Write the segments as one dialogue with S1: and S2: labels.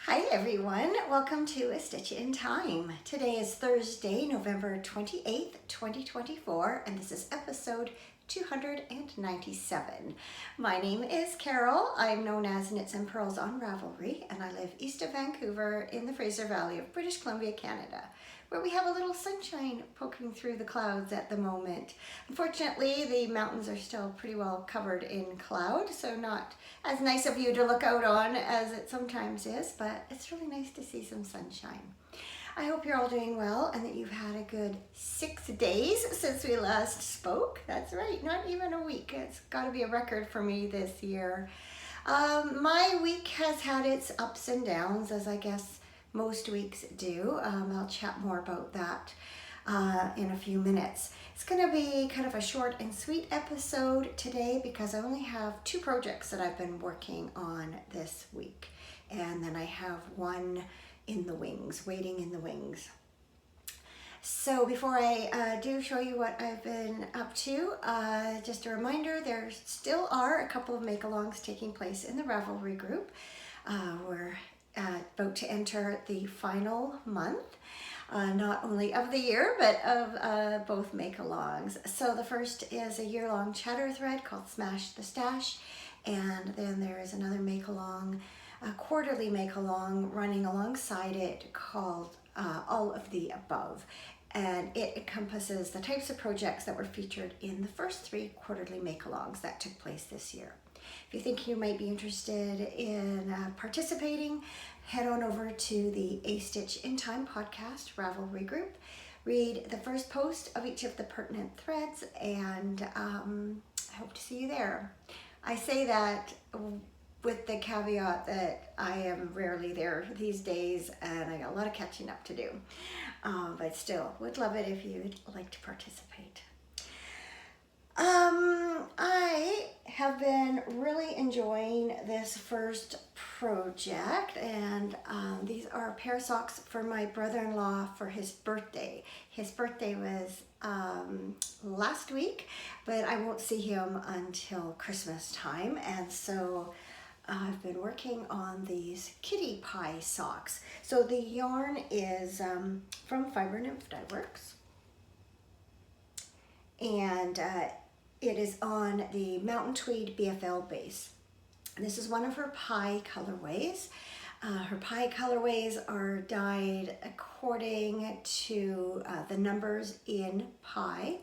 S1: Hi everyone, welcome to A Stitch in Time. Today is Thursday, November 28th, 2024, and this is episode 297. My name is Carol. I'm known as Knits and Pearls on Ravelry, and I live east of Vancouver in the Fraser Valley of British Columbia, Canada, where we have a little sunshine poking through the clouds at the moment. Unfortunately, the mountains are still pretty well covered in cloud, so not as nice a view to look out on as it sometimes is, but it's really nice to see some sunshine. I hope you're all doing well and that you've had a good 6 days since we last spoke. That's right, not even a week. It's got to be a record for me this year. My week has had its ups and downs, as I guess most weeks do. I'll chat more about that in a few minutes. It's going to be kind of a short and sweet episode today because I only have 2 projects that I've been working on this week, and then I have one in the wings, waiting in the wings. So before I do show you what I've been up to, just a reminder, there still are a couple of make-alongs taking place in the Ravelry group. We're about to enter the final month, not only of the year, but of both make-alongs. So the first is a year-long chatter thread called Smash the Stash, and then there is another make-along, a quarterly make-along running alongside it called All of the Above. And it encompasses the types of projects that were featured in the first 3 quarterly make-alongs that took place this year. If you think you might be interested in participating, head on over to the A Stitch in Time podcast Ravelry group. Read the first post of each of the pertinent threads, and I hope to see you there. I say that with the caveat that I am rarely there these days and I got a lot of catching up to do. But still, would love it if you'd like to participate. I have been really enjoying this first project, and these are a pair of socks for my brother-in-law for his birthday. His birthday was last week, but I won't see him until Christmas time, and so I've been working on these kitty pie socks. So the yarn is from Fiber Nymph Dye Works, and it is on the Mountain Tweed BFL base. This is one of her pie colorways. Her pie colorways are dyed according to the numbers in pie,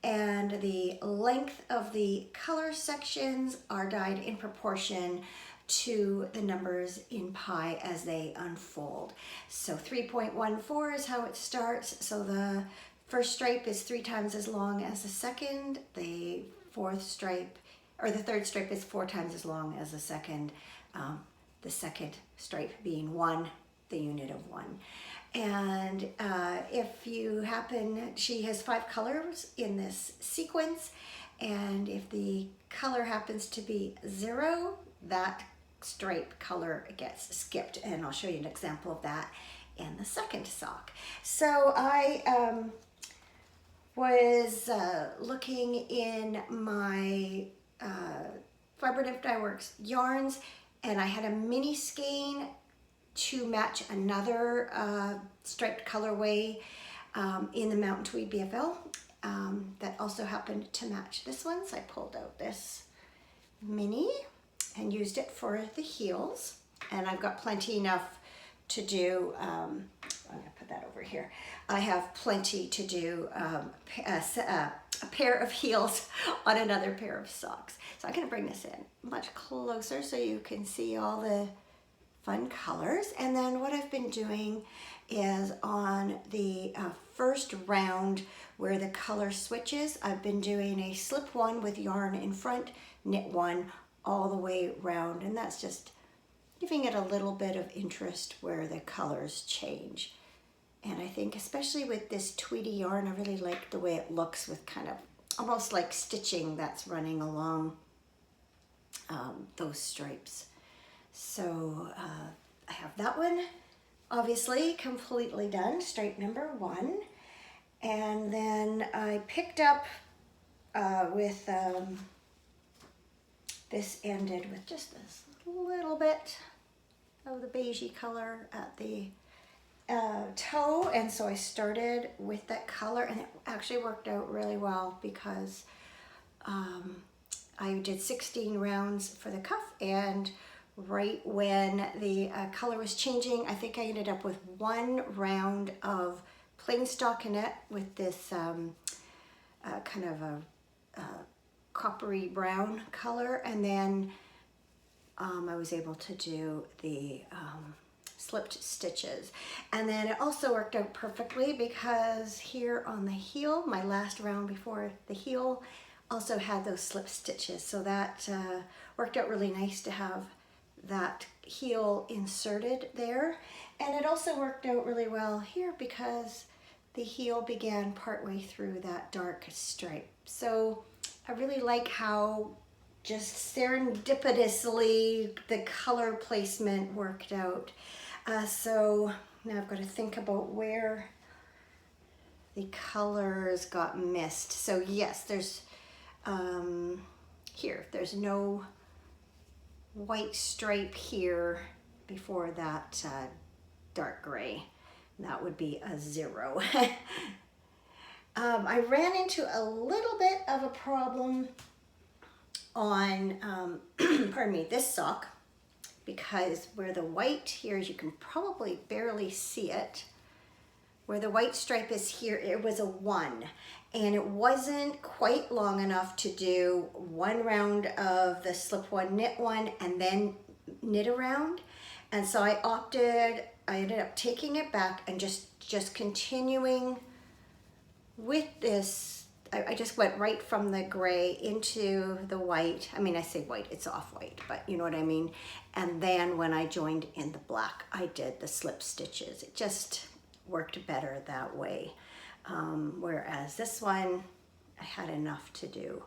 S1: and the length of the color sections are dyed in proportion to the numbers in pie as they unfold. So 3.14 is how it starts. So the first stripe is 3 times as long as the second. The fourth stripe, or the third stripe, is 4 times as long as the second stripe being 1, the unit of 1. And if you happen, she has 5 colors in this sequence, and if the color happens to be 0, that stripe color gets skipped, and I'll show you an example of that in the second sock. So I was looking in my Fiber Nymph Dye Works yarns, and I had a mini skein to match another striped colorway in the Mountain Tweed BFL that also happened to match this one. So I pulled out this mini and used it for the heels, and I've got plenty enough to do. I'm going to put that over here. I have plenty to do a pair of heels on another pair of socks. So I'm going to bring this in much closer so you can see all the fun colors. And then what I've been doing is on the first round where the color switches, I've been doing a slip 1 with yarn in front, knit 1 all the way round, and that's just giving it a little bit of interest where the colors change. And I think especially with this tweedy yarn, I really like the way it looks with kind of almost like stitching that's running along those stripes. So I have that one obviously completely done, stripe number 1. And then I picked up with this ended with just this little bit of the beigey color at the toe, and so I started with that color, and it actually worked out really well because I did 16 rounds for the cuff, and right when the color was changing, I think I ended up with 1 round of plain stockinette with this kind of a coppery brown color, and then I was able to do the slipped stitches. And then it also worked out perfectly because here on the heel, my last round before the heel also had those slip stitches. So that worked out really nice to have that heel inserted there. And it also worked out really well here because the heel began partway through that dark stripe. So I really like how just serendipitously the color placement worked out. So now I've got to think about where the colors got missed. So yes, there's here, there's no white stripe here before that dark gray. That would be a 0. I ran into a little bit of a problem on, pardon me, this sock, because where the white here is, you can probably barely see it, where the white stripe is here, it was a 1, and it wasn't quite long enough to do 1 round of the slip one, knit one, and then knit around. And so I ended up taking it back and just continuing with this. I just went right from the gray into the white. I mean, I say white, it's off-white, but you know what I mean. And then when I joined in the black, I did the slip stitches. It just worked better that way. Whereas this one, I had enough to do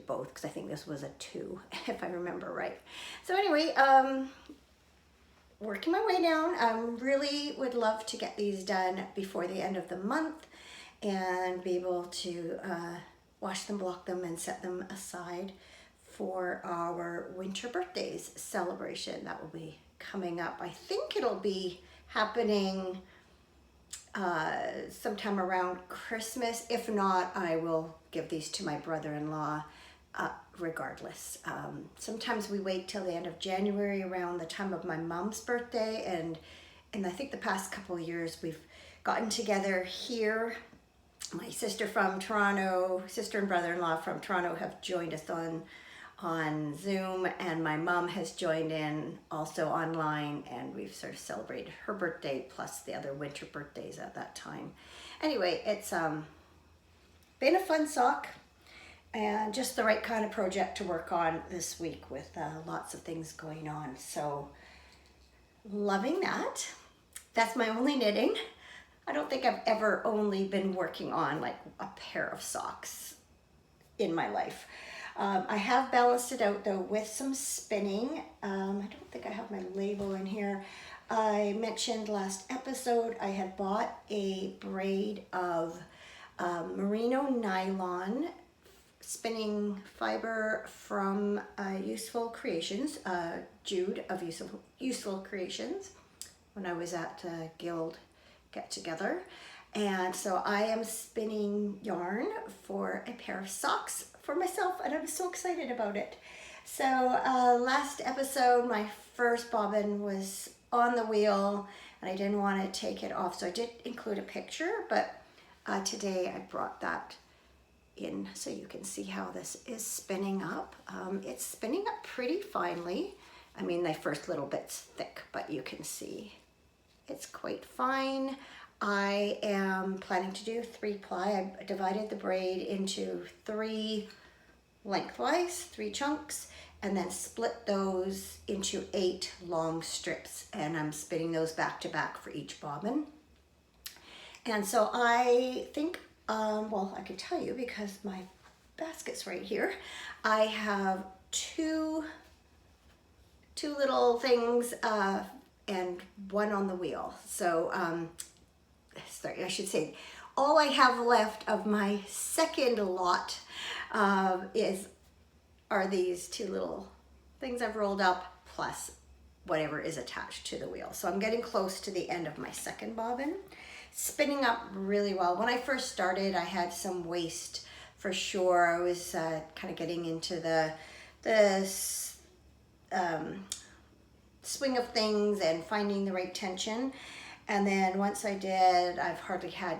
S1: both, because I think this was a 2, if I remember right. So anyway, working my way down. I really would love to get these done before the end of the month and be able to wash them, block them, and set them aside for our winter birthdays celebration that will be coming up. I think it'll be happening sometime around Christmas. If not, I will give these to my brother-in-law regardless. Sometimes we wait till the end of January, around the time of my mom's birthday, and I think the past couple of years we've gotten together here. My sister from Toronto, sister and brother-in-law from Toronto have joined us on Zoom, and my mom has joined in also online, and we've sort of celebrated her birthday plus the other winter birthdays at that time. Anyway, it's been a fun sock and just the right kind of project to work on this week with lots of things going on. So loving that. That's my only knitting. I don't think I've ever only been working on like a pair of socks in my life. I have balanced it out though with some spinning. I don't think I have my label in here. I mentioned last episode I had bought a braid of merino nylon spinning fiber from Useful Creations, Jude of Useful Creations, when I was at Guild Get Together. And so I am spinning yarn for a pair of socks for myself, and I'm so excited about it. So last episode, my first bobbin was on the wheel and I didn't want to take it off, so I did include a picture, but today I brought that in so you can see how this is spinning up. It's spinning up pretty finely. I mean, the first little bit's thick, but you can see it's quite fine. I am planning to do 3-ply. I divided the braid into 3 lengthwise, 3 chunks, and then split those into 8 long strips, and I'm spinning those back to back for each bobbin. And so I think, well, I can tell you because my basket's right here. I have two little things and one on the wheel. So, sorry, I should say, all I have left of my second lot are these 2 little things I've rolled up, plus whatever is attached to the wheel. So I'm getting close to the end of my second bobbin. Spinning up really well. When I first started, I had some waste for sure. I was kind of getting into the swing of things and finding the right tension. And then once I did, I've hardly had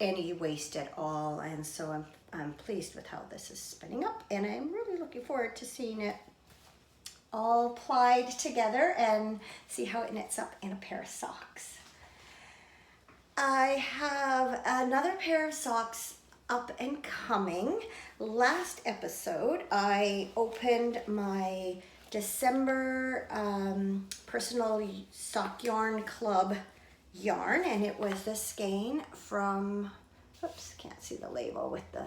S1: any waste at all. And so I'm pleased with how this is spinning up, and I'm really looking forward to seeing it all plied together and see how it knits up in a pair of socks. I have another pair of socks up and coming. Last episode, I opened my December Personal Sock Yarn Club yarn, and it was this skein from, oops, can't see the label with the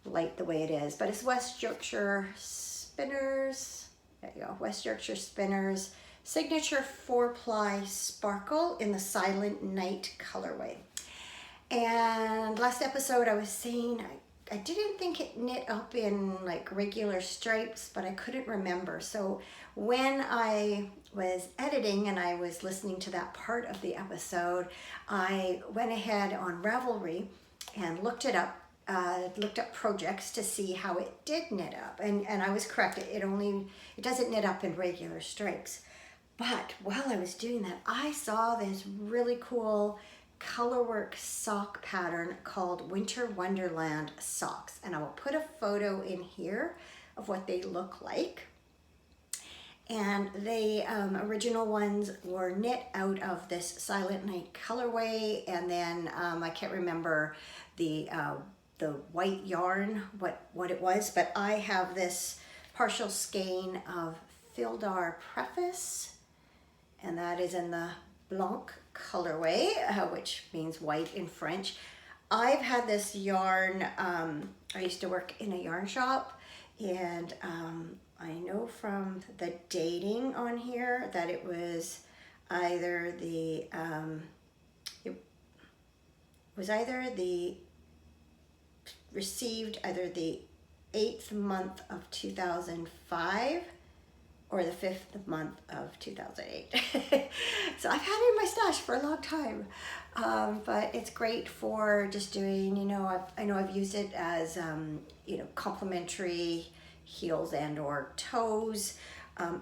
S1: light the way it is, but it's West Yorkshire Spinners. There you go, West Yorkshire Spinners Signature 4-ply Sparkle in the Silent Night colorway. And last episode I was saying I didn't think it knit up in like regular stripes, but I couldn't remember. So when I was editing and I was listening to that part of the episode, I went ahead on Ravelry and looked it up. Looked up projects to see how it did knit up, and I was correct. It doesn't knit up in regular stripes. But while I was doing that, I saw this really cool colorwork sock pattern called Winter Wonderland socks, and I will put a photo in here of what they look like. And the original ones were knit out of this Silent Night colorway, and then I can't remember the white yarn, what it was, but I have this partial skein of Fildar Preface, and that is in the Blanc colorway, which means white in French. I've had this yarn, I used to work in a yarn shop, and I know from the dating on here that it was either the, received either the 8th month of 2005 or the 5th month of 2008. So I've had it in my stash for a long time, but it's great for just doing, I know I've used it as, complementary heels and or toes.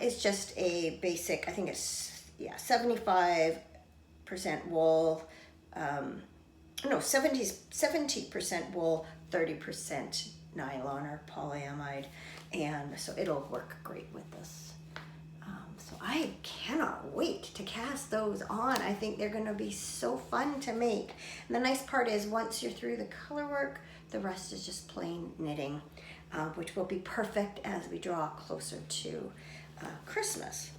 S1: It's just a basic, I think it's, 75% wool, 70% wool, 30% nylon or polyamide, and so it'll work great with this. So I cannot wait to cast those on. I think they're going to be so fun to make. And the nice part is once you're through the color work, the rest is just plain knitting, which will be perfect as we draw closer to Christmas.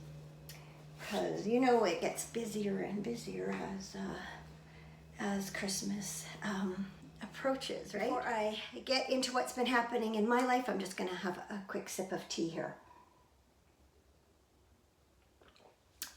S1: Because it gets busier and busier as Christmas approaches, right? Before I get into what's been happening in my life, I'm just going to have a quick sip of tea here.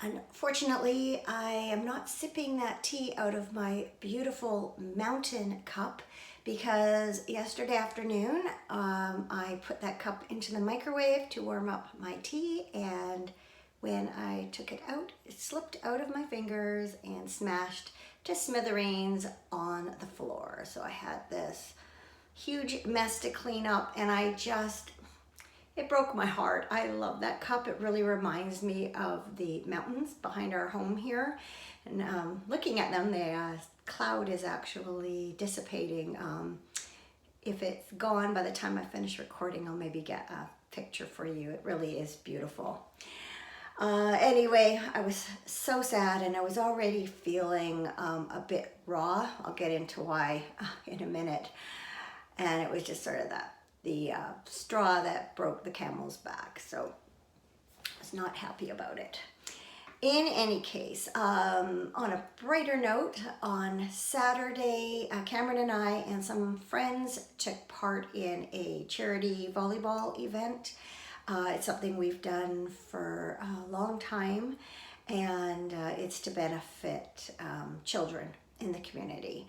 S1: Unfortunately, I am not sipping that tea out of my beautiful mountain cup because yesterday afternoon I put that cup into the microwave to warm up my tea, and when I took it out, it slipped out of my fingers and smashed to smithereens on the floor. So I had this huge mess to clean up, and it broke my heart. I love that cup. It really reminds me of the mountains behind our home here. And looking at them, the cloud is actually dissipating. If it's gone by the time I finish recording, I'll maybe get a picture for you. It really is beautiful. Anyway, I was so sad, and I was already feeling a bit raw. I'll get into why in a minute. And it was just sort of the straw that broke the camel's back. So I was not happy about it. In any case, on a brighter note, on Saturday, Cameron and I and some friends took part in a charity volleyball event. It's something we've done for a long time, and it's to benefit children in the community.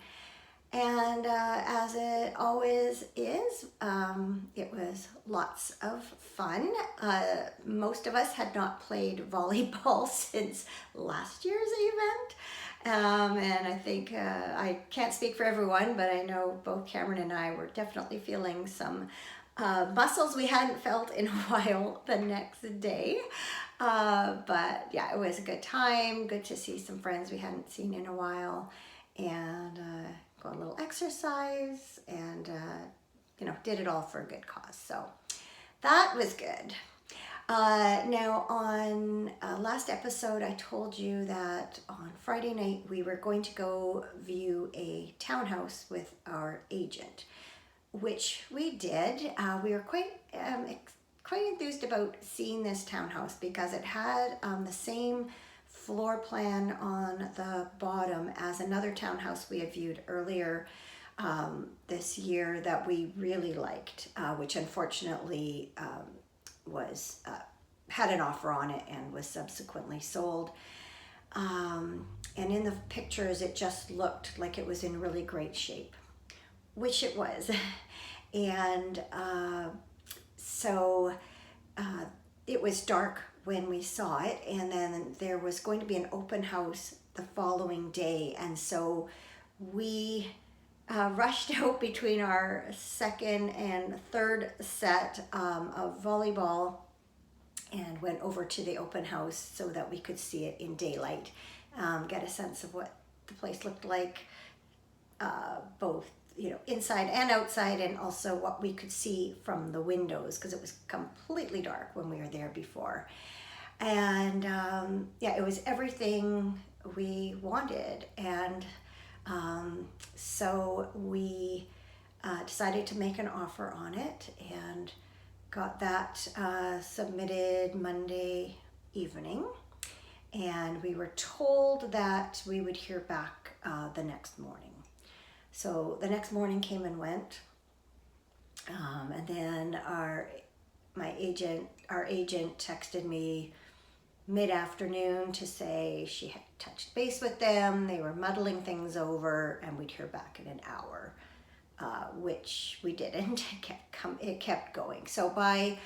S1: And as it always is, it was lots of fun. Most of us had not played volleyball since last year's event. And I think, I can't speak for everyone, but I know both Cameron and I were definitely feeling some muscles we hadn't felt in a while the next day. But yeah, it was a good time. Good to see some friends we hadn't seen in a while. And got a little exercise and, did it all for a good cause. So that was good. Now on last episode, I told you that on Friday night, we were going to go view a townhouse with our agent, which we did. We were quite enthused about seeing this townhouse because it had the same floor plan on the bottom as another townhouse we had viewed earlier this year that we really liked, which unfortunately was had an offer on it and was subsequently sold. And in the pictures, it just looked like it was in really great shape, which it was. And so it was dark when we saw it, and then there was going to be an open house the following day, and so we rushed out between our second and third set of volleyball and went over to the open house so that we could see it in daylight, get a sense of what the place looked like, both inside and outside, and also what we could see from the windows because it was completely dark when we were there before. And it was everything we wanted. And so we decided to make an offer on it and got that submitted Monday evening. And we were told that we would hear back the next morning. So the next morning came and went, and then our agent texted me mid-afternoon to say she had touched base with them. They were muddling things over, and we'd hear back in an hour, which we didn't. It kept going. So by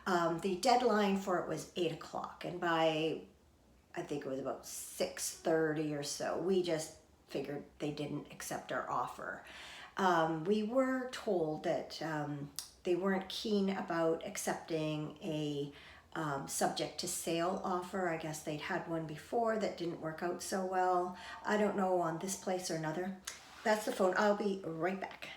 S1: the deadline for it was 8 o'clock, and by I think it was about 6:30 or so, we just figured they didn't accept our offer. We were told that they weren't keen about accepting a subject to sale offer. I guess they'd had one before that didn't work out so well. I don't know on this place or another. That's the phone. I'll be right back.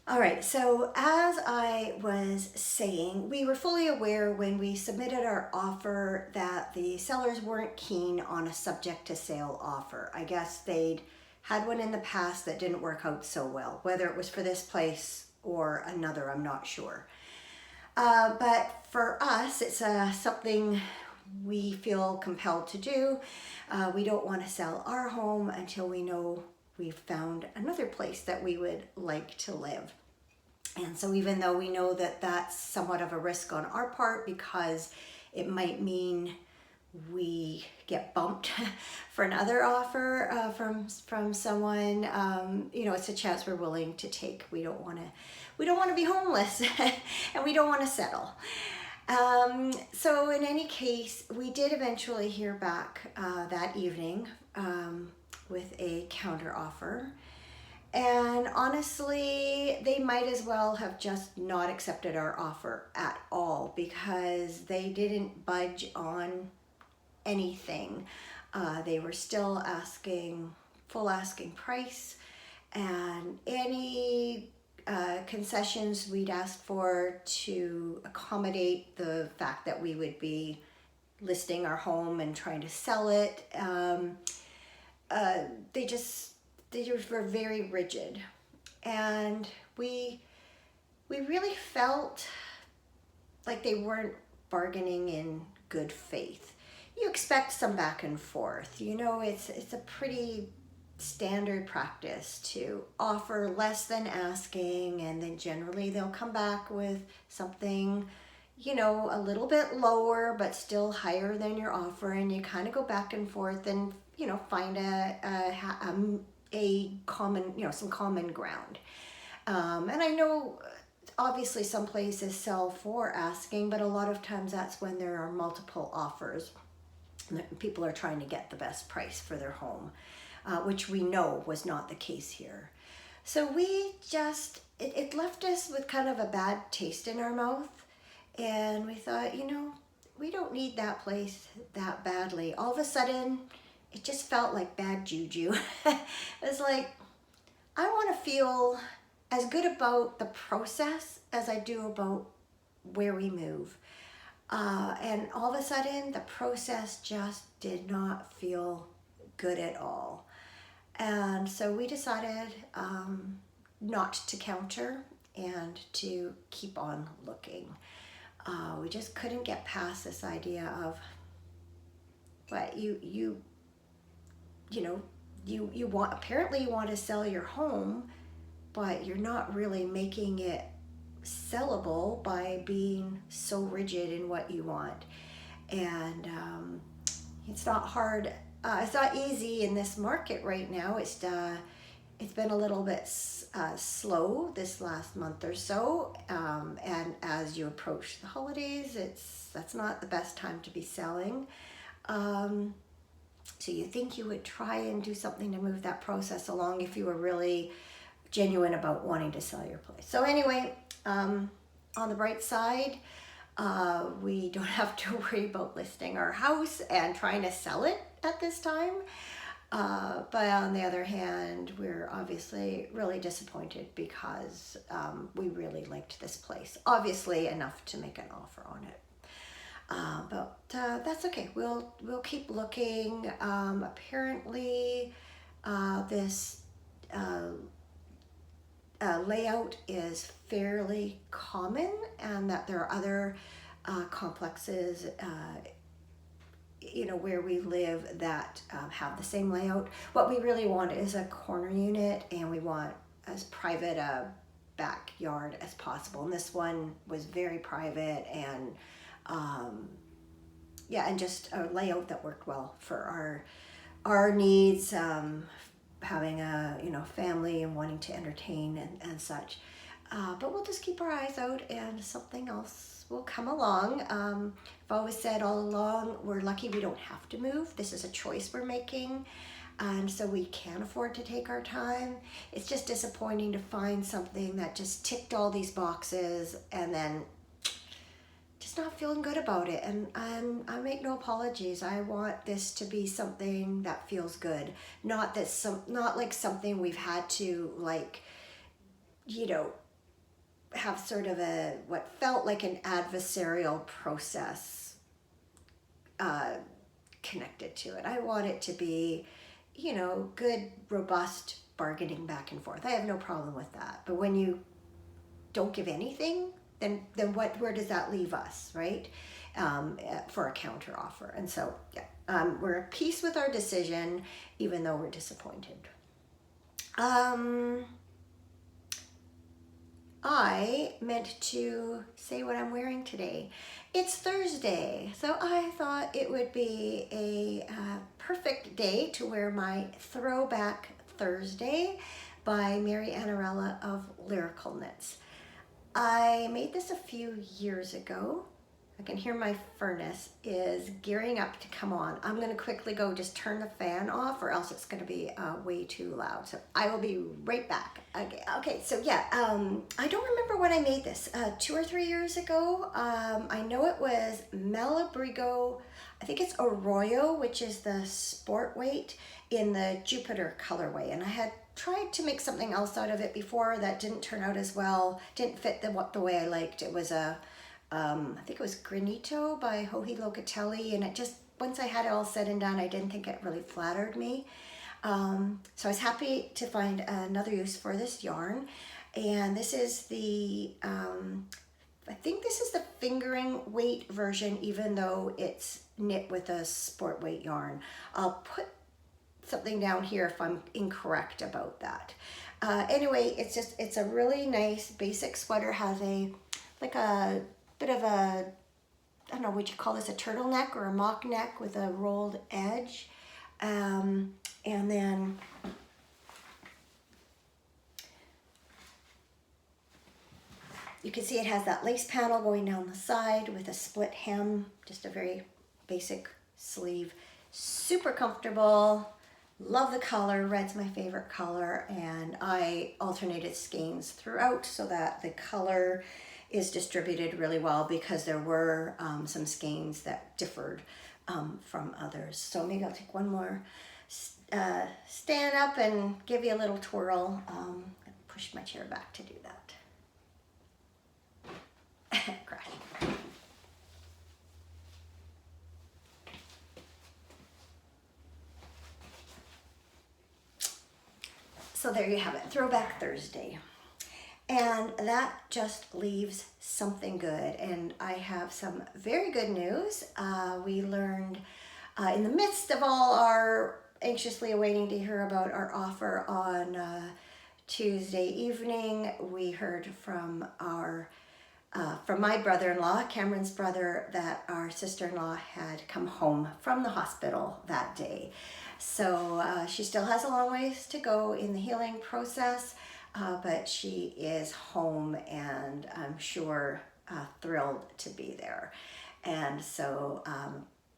S1: All right, so as I was saying, we were fully aware when we submitted our offer that the sellers weren't keen on a subject to sale offer. I guess they'd had one in the past that didn't work out so well, whether it was for this place or another, I'm not sure. But for us, it's something we feel compelled to do. We don't want to sell our home until we know we've found another place that we would like to live. And so even though we know that that's somewhat of a risk on our part because it might mean we get bumped for another offer from someone, it's a chance we're willing to take. We don't want to be homeless and we don't want to settle. So in any case, we did eventually hear back that evening with a counter offer. And honestly, they might as well have just not accepted our offer at all because they didn't budge on anything. They were still asking full asking price, and any concessions we'd asked for to accommodate the fact that we would be listing our home and trying to sell it, they were very rigid, and we really felt like they weren't bargaining in good faith. You expect some back and forth. It's a pretty standard practice to offer less than asking, and then generally they'll come back with something a little bit lower but still higher than your offer, and you kind of go back and forth, and find a common, some common ground. And I know obviously some places sell for asking, but a lot of times that's when there are multiple offers. People are trying to get the best price for their home, which we know was not the case here. So it left us with kind of a bad taste in our mouth. And we thought, we don't need that place that badly. All of a sudden, it just felt like bad juju. It was like, I want to feel as good about the process as I do about where we move. And all of a sudden, the process just did not feel good at all. And so we decided not to counter and to keep on looking. We just couldn't get past this idea of what you want. Apparently, you want to sell your home, but you're not really making it sellable by being so rigid in what you want. And it's not hard. It's not easy in this market right now. It's been a little bit slow this last month or so, and as you approach the holidays, that's not the best time to be selling. So you think you would try and do something to move that process along if you were really genuine about wanting to sell your place. So anyway, on the bright side, we don't have to worry about listing our house and trying to sell it at this time. But on the other hand, we're obviously really disappointed because we really liked this place. Obviously enough to make an offer on it. But that's okay. We'll keep looking. Apparently, this layout is fairly common, and that there are other complexes where we live that have the same layout. What we really want is a corner unit, and we want as private a backyard as possible. And this one was very private, and and just a layout that worked well for our needs, having a family and wanting to entertain and such. But we'll just keep our eyes out, and something else will come along. I've always said all along, we're lucky we don't have to move. This is a choice we're making, and so we can afford to take our time. It's just disappointing to find something that just ticked all these boxes and then just not feeling good about it. And I make no apologies. I want this to be something that feels good, not like something we've had to have sort of what felt like an adversarial process connected to it. I want it to be, good, robust bargaining back and forth. I have no problem with that. But when you don't give anything, then where does that leave us, right? For a counter offer. And so, we're at peace with our decision, even though we're disappointed. I meant to say what I'm wearing today. It's Thursday, so I thought it would be a perfect day to wear my Throwback Thursday by Mary Annarella of Lyrical Knits. I made this a few years ago. I can hear my furnace is gearing up to come on. I'm going to quickly go just turn the fan off, or else it's going to be way too loud. So I will be right back. Okay, so I don't remember when I made this. 2 or 3 years ago. I know it was Malabrigo. I think it's Arroyo, which is the sport weight in the Jupiter colorway. And I had tried to make something else out of it before that didn't turn out as well. Didn't fit the way I liked. It was I think it was Granito by Joji Locatelli, and it just, once I had it all said and done, I didn't think it really flattered me. So I was happy to find another use for this yarn, and this is the, I think this is the fingering weight version, even though it's knit with a sport weight yarn. I'll put something down here if I'm incorrect about that. Anyway, it's a really nice basic sweater, has a bit of a, I don't know, would you call this a turtleneck or a mock neck with a rolled edge. And then you can see it has that lace panel going down the side with a split hem, just a very basic sleeve. Super comfortable. Love the color. Red's my favorite color, and I alternated skeins throughout so that the color is distributed really well, because there were some skeins that differed from others. So maybe I'll take one more stand up and give you a little twirl. Push my chair back to do that. Crash. So there you have it, Throwback Thursday. And that just leaves something good. And I have some very good news. We learned in the midst of all our anxiously awaiting to hear about our offer on Tuesday evening, we heard from from my brother-in-law, Cameron's brother, that our sister-in-law had come home from the hospital that day. So she still has a long ways to go in the healing process, but she is home, and I'm sure thrilled to be there. And so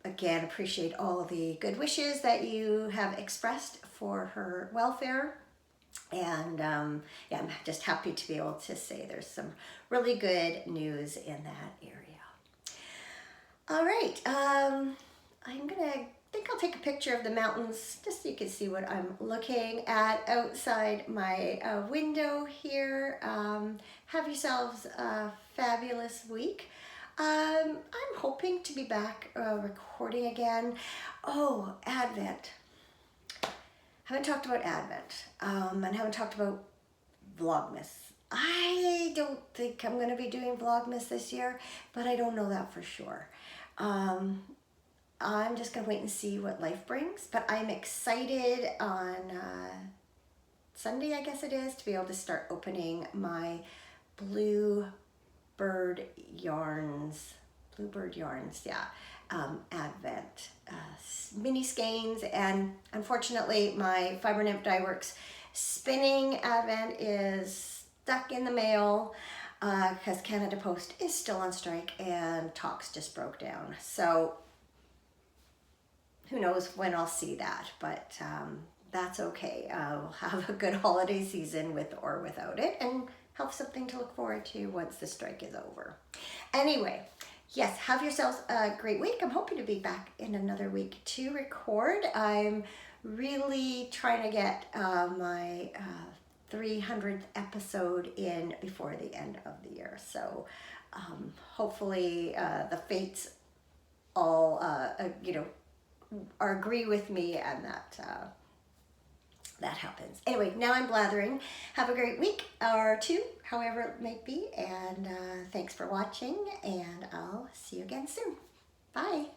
S1: again, appreciate all the good wishes that you have expressed for her welfare. And yeah, I'm just happy to be able to say there's some really good news in that area. All right, I think I'll take a picture of the mountains just so you can see what I'm looking at outside my window here. Have yourselves a fabulous week. I'm hoping to be back recording again. Oh, Advent. Haven't talked about Advent, and haven't talked about Vlogmas. I don't think I'm going to be doing Vlogmas this year, but I don't know that for sure. I'm just going to wait and see what life brings, but I'm excited on Sunday, I guess it is, to be able to start opening my Bluebird Yarns, yeah, Advent mini skeins. And unfortunately my Fiber Nymph Dye Works spinning Advent is stuck in the mail because Canada Post is still on strike and Tox just broke down. So who knows when I'll see that, but that's okay. I'll have a good holiday season with or without it, and have something to look forward to once the strike is over. Anyway, yes, have yourselves a great week. I'm hoping to be back in another week to record. I'm really trying to get my 300th episode in before the end of the year. So hopefully the fates all, agree with me, and that happens. Anyway, now I'm blathering. Have a great week or two, however it may be, and thanks for watching, and I'll see you again soon. Bye.